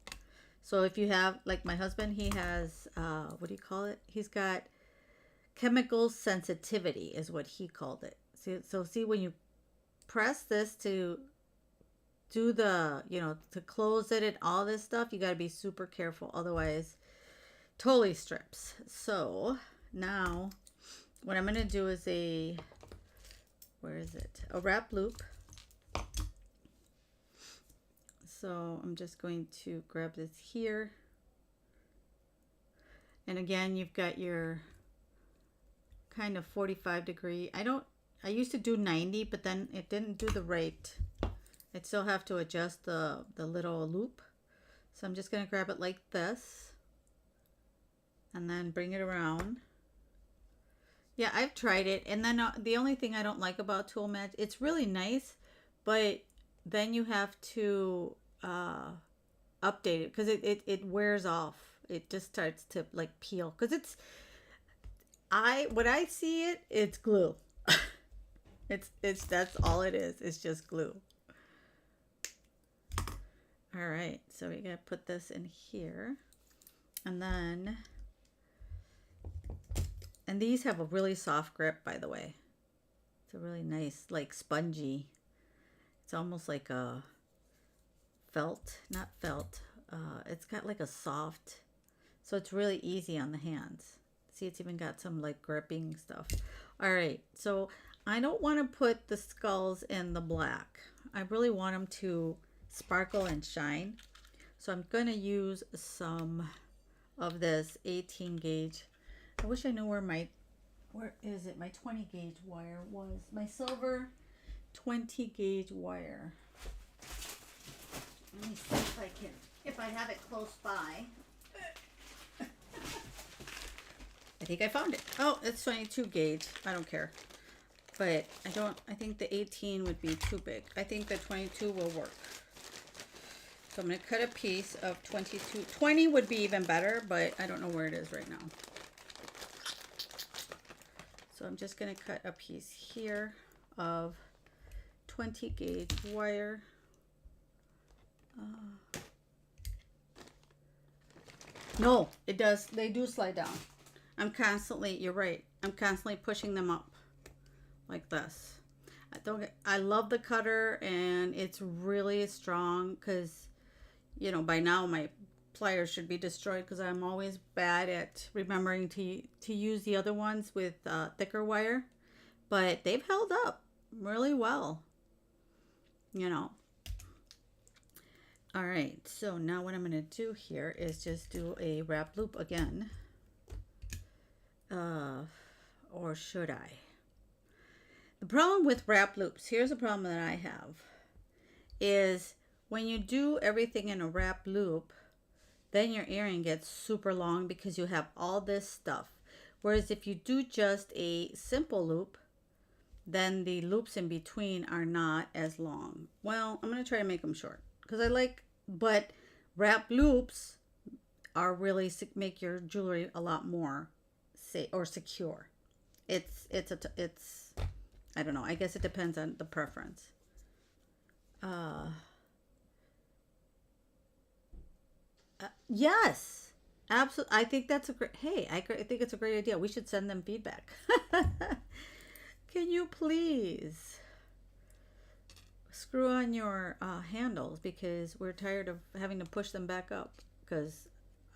So if you have, like my husband, he has, what do you call it? He's got chemical sensitivity is what he called it. See, when you press this to do the, to close it and all this stuff, you got to be super careful. Otherwise, totally strips. So now what I'm going to do is a wrap loop. So I'm just going to grab this here. And again, you've got your kind of 45 degree. I used to do 90, but then it didn't do the right. I still have to adjust the little loop. So I'm just going to grab it like this and then bring it around. Yeah, I've tried it. And then the only thing I don't like about Tool Magic, it's really nice, but then you have to update it, because it wears off. It just starts to like peel, because when I see it's glue. That's all it is. It's just glue. All right, so we gotta put this in here, and these have a really soft grip, by the way. It's a really nice, like spongy. It's almost like a felt, not felt. It's got like a soft, so it's really easy on the hands. See, it's even got some like gripping stuff. All right, so I don't want to put the skulls in the black. I really want them to sparkle and shine. So I'm going to use some of this 18 gauge. I wish I knew where is it? My 20 gauge wire was. My silver 20 gauge wire. Let me see if I have it close by. I think I found it. Oh, it's 22 gauge. I don't care. But I think the 18 would be too big. I think the 22 will work. So I'm going to cut a piece of 22. 20 would be even better, but I don't know where it is right now. So I'm just going to cut a piece here of 20 gauge wire. No, it does. They do slide down. You're right. I'm constantly pushing them up like this. I love the cutter, and it's really strong because, you know, by now my pliers should be destroyed because I'm always bad at remembering to use the other ones with thicker wire. But they've held up really well, you know. All right, so now what I'm going to do here is just do a wrap loop again. Or should I? The problem with wrap loops, here's a problem that I have, is when you do everything in a wrap loop, then your earring gets super long because you have all this stuff. Whereas if you do just a simple loop, then the loops in between are not as long. Well, I'm going to try to make them short because but wrap loops are really make your jewelry a lot more safe or secure. It's I don't know. I guess it depends on the preference. Yes, absolutely. I think that's a great. Hey, I think it's a great idea. We should send them feedback. Can you please screw on your handles because we're tired of having to push them back up? Because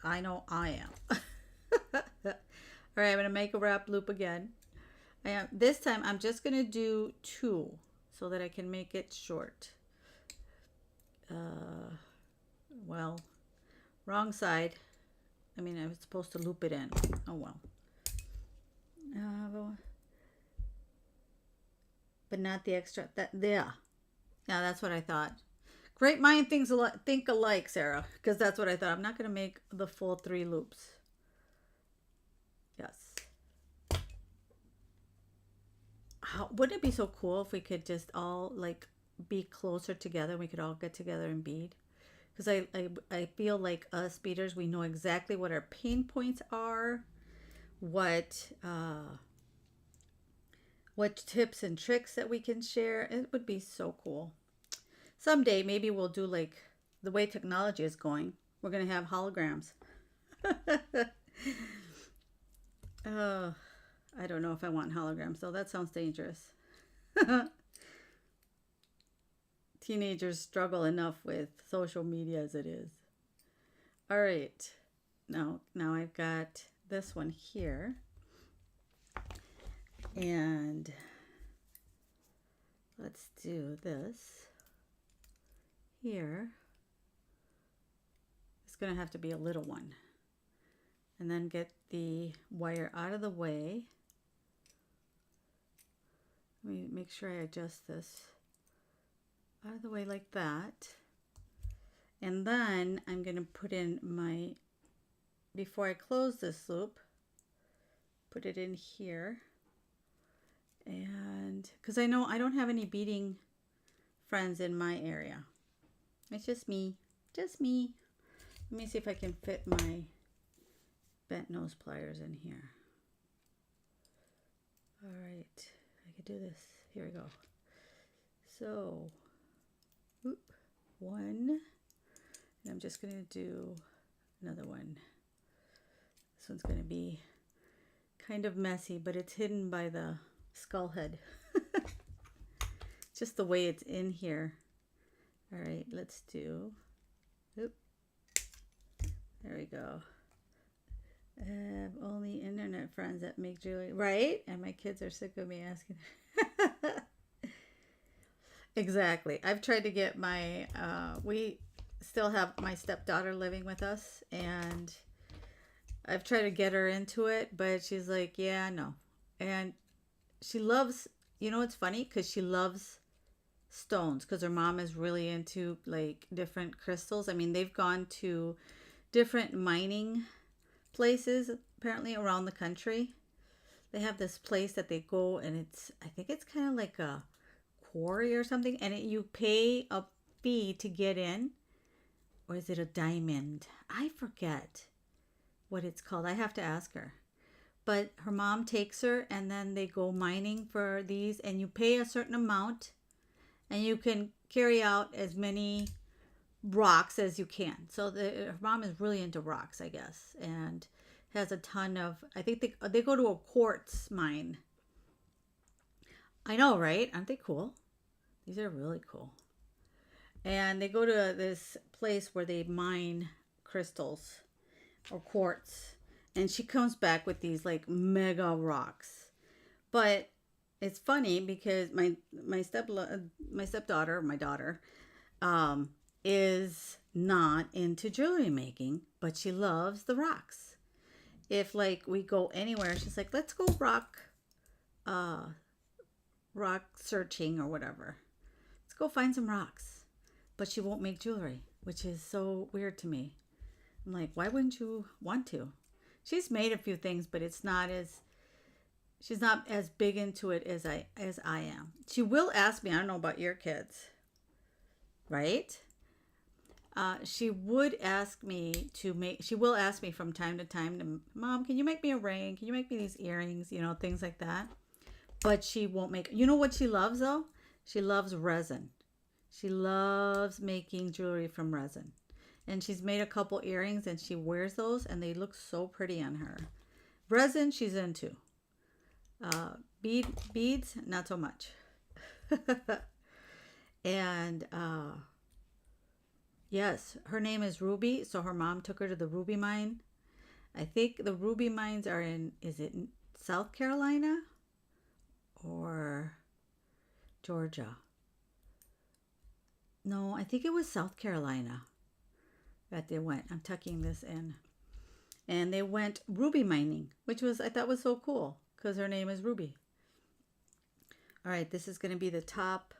I know I am. All right, I'm gonna make a wrap loop again. This time I'm just gonna do 2 so that I can make it short. Well, wrong side. I mean, I was supposed to loop it in. Oh well. But not the extra. Yeah, that's what I thought. Great mind think alike, Sarah, because that's what I thought. I'm not gonna make the full 3 loops. Yes. Wouldn't it be so cool if we could just all like be closer together? We could all get together and bead. Because I feel like us beaders, we know exactly what our pain points are, what tips and tricks that we can share. It would be so cool. Someday maybe we'll do like the way technology is going. We're gonna have holograms. I don't know if I want holograms though. That sounds dangerous. Teenagers struggle enough with social media as it is. All right. Now I've got this one here. And let's do this here. It's going to have to be a little one. And then get the wire out of the way. Let me make sure I adjust this out of the way like that. And then I'm going to put in before I close this loop, put it in here. And because I know I don't have any beading friends in my area. It's just me. Let me see if I can fit my bent nose pliers in here. All right, I could do this. Here we go. So, 1, and I'm just going to do another one. This one's going to be kind of messy, but it's hidden by the skull head. Just the way it's in here. All right, let's do There we go. I have only internet friends that make jewelry. Right? And my kids are sick of me asking. Exactly. I've tried to get my, we still have my stepdaughter living with us, and I've tried to get her into it, but she's like, yeah, no. And she loves, it's funny because she loves stones because her mom is really into like different crystals. I mean, they've gone to different mining places apparently around the country. They have this place that they go, and I think it's kind of like a quarry or something, and you pay a fee to get in, or is it a diamond? I forget what it's called. I have to ask her. But her mom takes her, and then they go mining for these, and you pay a certain amount, and you can carry out as many rocks as you can. So her mom is really into rocks, I guess, and has a ton of. I think they go to a quartz mine. I know, right? Aren't they cool? These are really cool. And they go to this place where they mine crystals or quartz, and she comes back with these like mega rocks. But it's funny because my stepdaughter, my daughter, is not into jewelry making, but she loves the rocks. If like we go anywhere, she's like, let's go rock searching or whatever. Let's go find some rocks. But she won't make jewelry, which is so weird to me. I'm like, why wouldn't you want to? She's made a few things, but she's not as big into it as I am. She will ask me, I don't know about your kids, right? She would ask me she will ask me from time to time, Mom, can you make me a ring? Can you make me these earrings? Things like that. But she won't make, what she loves though? She loves resin. She loves making jewelry from resin. And she's made a couple earrings, and she wears those, and they look so pretty on her. Resin, she's into. Beads, not so much. And yes, her name is Ruby, so her mom took her to the ruby mine. I think the ruby mines are is it in South Carolina or Georgia? No, I think it was South Carolina that they went. I'm tucking this in. And they went ruby mining, which I thought was so cool because her name is Ruby. All right, this is going to be the top.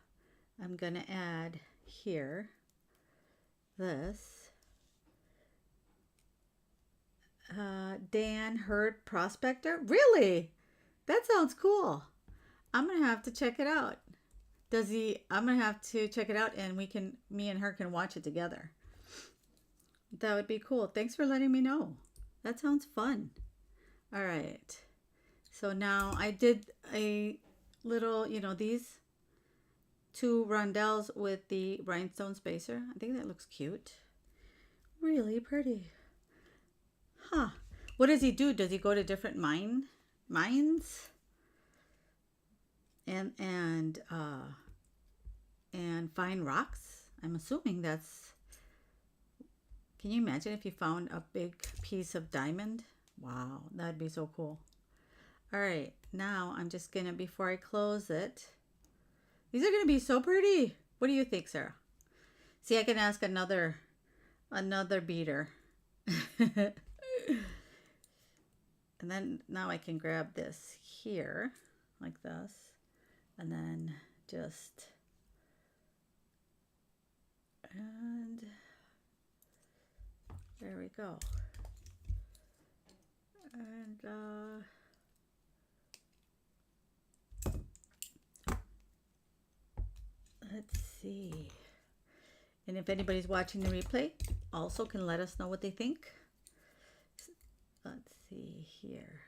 I'm going to add here this. Dan Hurd Prospector. Really? That sounds cool. I'm going to have to check it out. I'm going to have to check it out, and me and her can watch it together. That would be cool. Thanks for letting me know. That sounds fun. All right. So now I did a little, these two rondelles with the Rhinestone Spacer. I think that looks cute. Really pretty. Huh. What does he do? Does he go to different mines? And find rocks? I'm assuming that's. Can you imagine if you found a big piece of diamond? Wow, that'd be so cool. All right, now I'm just gonna, before I close it, these are gonna be so pretty. What do you think, Sarah? See, I can ask another beater. And then now I can grab this here like this, and then just, and there we go. And let's see. And if anybody's watching the replay, also can let us know what they think. Let's see here.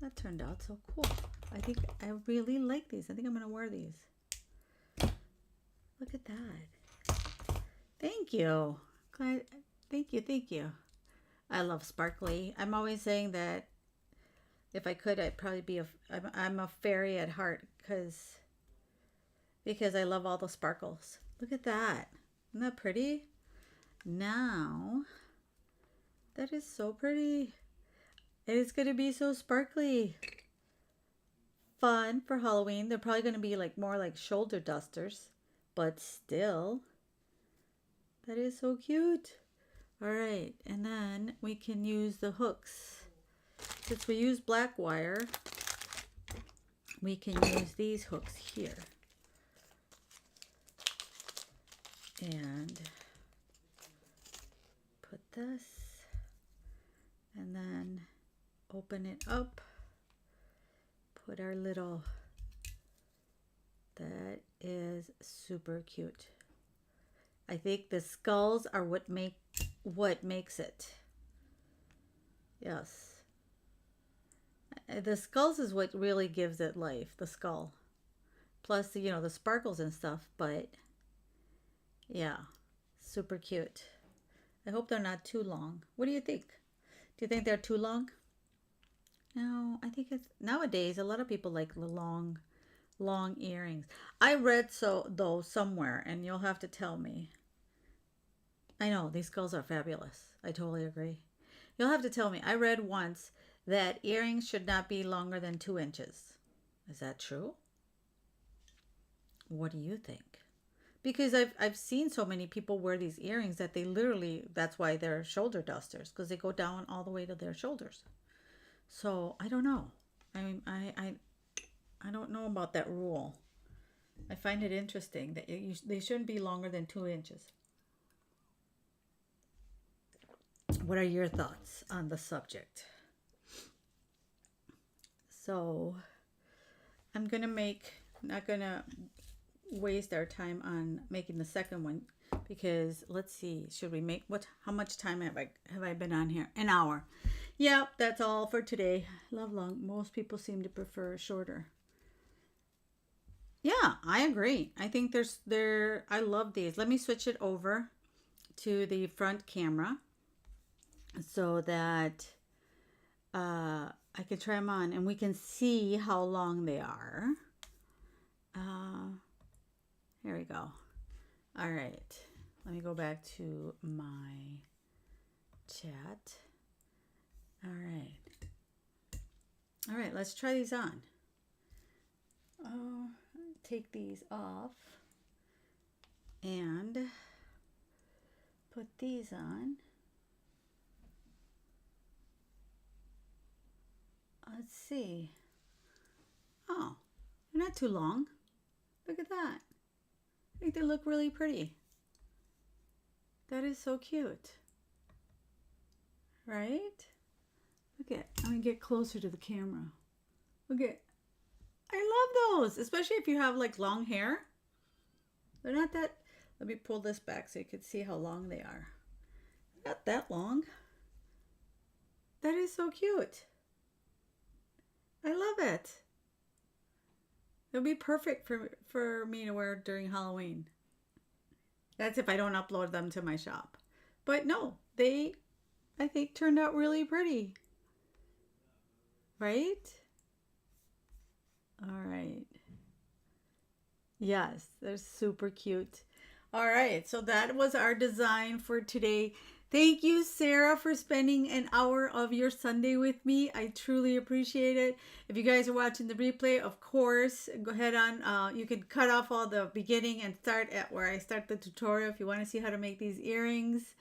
That turned out so cool. I think I really like these. I think I'm going to wear these. Look at that. Thank you. Thank you. I love sparkly. I'm always saying that if I could, I'd probably be I'm a fairy at heart because I love all the sparkles. Look at that. Isn't that pretty? Now, that is so pretty. It is going to be so sparkly. Fun for Halloween. They're probably going to be like more like shoulder dusters, but still, that is so cute. All right, and then we can use the hooks. Since we use black wire, we can use these hooks here. And put this, and then open it up. Put our little, that is super cute. I think the skulls are what makes it. Yes. The skulls is what really gives it life, the skull. Plus, the sparkles and stuff, but yeah, super cute. I hope they're not too long. What do you think? Do you think they're too long? No, I think it's nowadays a lot of people like the long earrings. I read though somewhere, and you'll have to tell me. I know these skulls are fabulous. I totally agree. You'll have to tell me. I read once that earrings should not be longer than 2 inches. Is that true? What do you think? Because I've seen so many people wear these earrings that they literally, that's why they're shoulder dusters, because they go down all the way to their shoulders. So I don't know. I mean, I don't know about that rule. I find it interesting that they shouldn't be longer than 2 inches. What are your thoughts on the subject? So I'm going to not going to waste our time on making the second one, because let's see, should we make, how much time have I been on here? An hour. Yep, that's all for today. Love long. Most people seem to prefer shorter. Yeah, I agree. I think I love these. Let me switch it over to the front camera so that I can try them on and we can see how long they are. Here we go. All right. Let me go back to my chat. All right, let's try these on. Take these off and put these on. Let's see. Oh, they're not too long. Look at that. I think they look really pretty. That is so cute. Right? Look at, I'm going to get closer to the camera. Look at, I love those, especially if you have like long hair. They're not that, let me pull this back so you can see how long they are. Not that long. That is so cute. I love it. It'll be perfect for me to wear during Halloween. That's if I don't upload them to my shop. But no, they, I think, turned out really pretty. Right? All right. Yes, they're super cute. All right, so that was our design for today. Thank you, Sarah, for spending an hour of your Sunday with me. I truly appreciate it. If you guys are watching the replay, of course, go ahead on. You can cut off all the beginning and start at where I start the tutorial if you want to see how to make these earrings.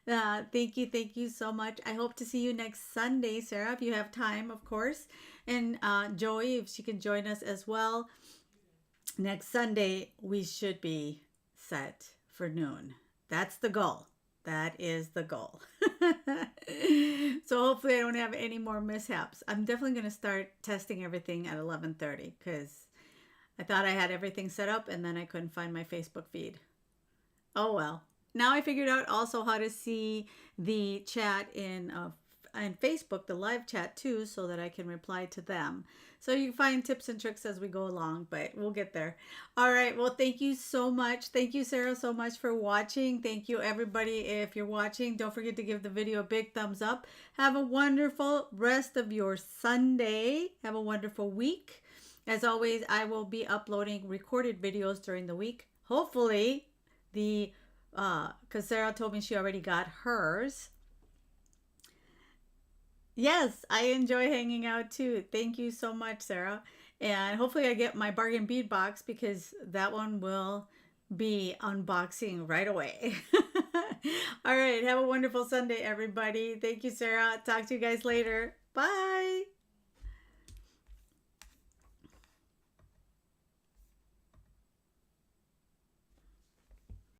Thank you so much. I hope to see you next Sunday, Sarah, if you have time, of course. And Joey, if she can join us as well. Next Sunday, we should be set for noon. That's the goal. That is the goal. So hopefully I don't have any more mishaps. I'm definitely going to start testing everything at 11:30 because I thought I had everything set up and then I couldn't find my Facebook feed. Oh well. Now I figured out also how to see the chat in Facebook, the live chat too, so that I can reply to them. So you find tips and tricks as we go along, but we'll get there. All right. Well, thank you so much. Thank you, Sarah, so much for watching. Thank you, everybody. If you're watching, don't forget to give the video a big thumbs up. Have a wonderful rest of your Sunday. Have a wonderful week. As always, I will be uploading recorded videos during the week. Hopefully, the, because Sarah told me she already got hers. Yes, I enjoy hanging out too. Thank you so much, Sarah. And hopefully I get my bargain bead box because that one will be unboxing right away. All right. Have a wonderful Sunday, everybody. Thank you, Sarah. Talk to you guys later. Bye.